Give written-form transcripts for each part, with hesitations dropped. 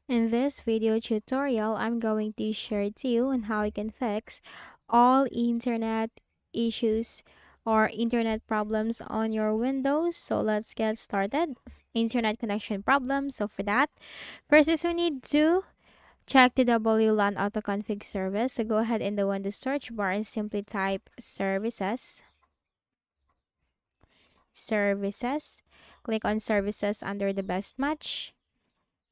In this video tutorial, I'm going to share to you on how you can fix all internet issues or internet problems on your Windows. So let's get started. Internet connection problem. So for that, first is we need to check the WLAN autoconfig service. So go ahead in the Windows search bar and simply type services. Services. Click on services under the best match.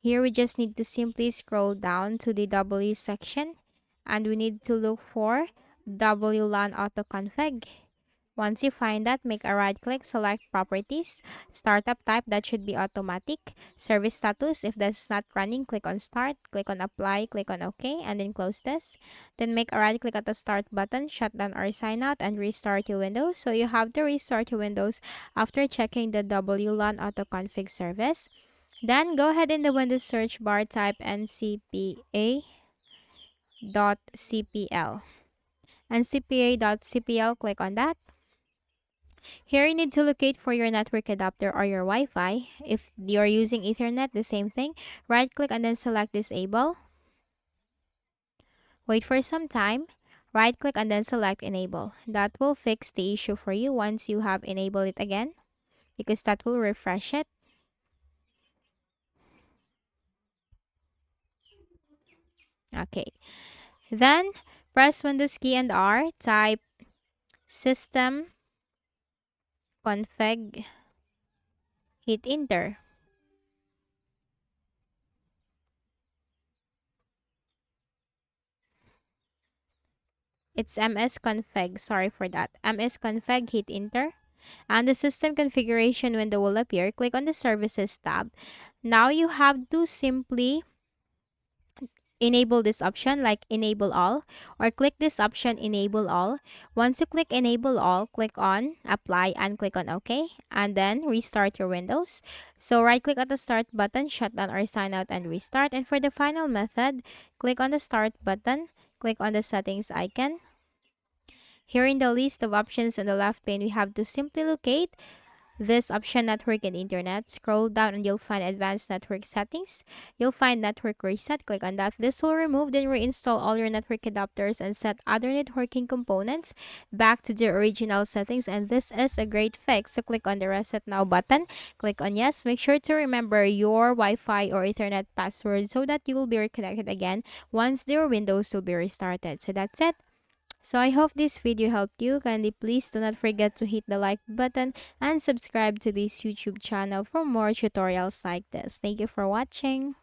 Here we just need to simply scroll down to the W section and we need to look for WLAN autoconfig. Once you find that, make a right click, select properties, startup type, that should be automatic, service status, if that's not running, click on start, click on apply, click on OK, and then close this. Then make a right click at the start button, shut down or sign out, and restart your Windows. So you have to restart your Windows after checking the WLAN autoconfig service. Then go ahead in the Windows search bar, type ncpa.cpl. ncpa.cpl, click on that. Here you need to locate for your network adapter or your Wi-Fi. If you're using Ethernet, the same thing. Right click and then select disable. Wait for some time. Right click and then select enable. That will fix the issue for you once you have enabled it again, because that will refresh it. Okay. Then press Windows key and R, type system config, hit enter. It's msconfig, sorry for that. msconfig, hit enter. And the system configuration window will appear. Click on the services tab. Now you have to simply enable this option, like enable all, or click this option, enable all. Once you click enable all, click on apply and click on OK, and then restart your Windows. So right click at the start button, shut down or sign out and restart. And for the final method, click on the start button, click on the settings icon. Here in the list of options on the left pane, we have to simply locate this option, network and internet. Scroll down and you'll find advanced network settings. You'll find network reset. Click on that. This will remove then reinstall all your network adapters and set other networking components back to the original settings. And this is a great fix. So click on the reset now button. Click on yes. Make sure to remember your Wi-Fi or Ethernet password so that you will be reconnected again once your Windows will be restarted. So that's it. So I hope this video helped you. Kindly please do not forget to hit the like button and subscribe to this YouTube channel for more tutorials like this. Thank you for watching.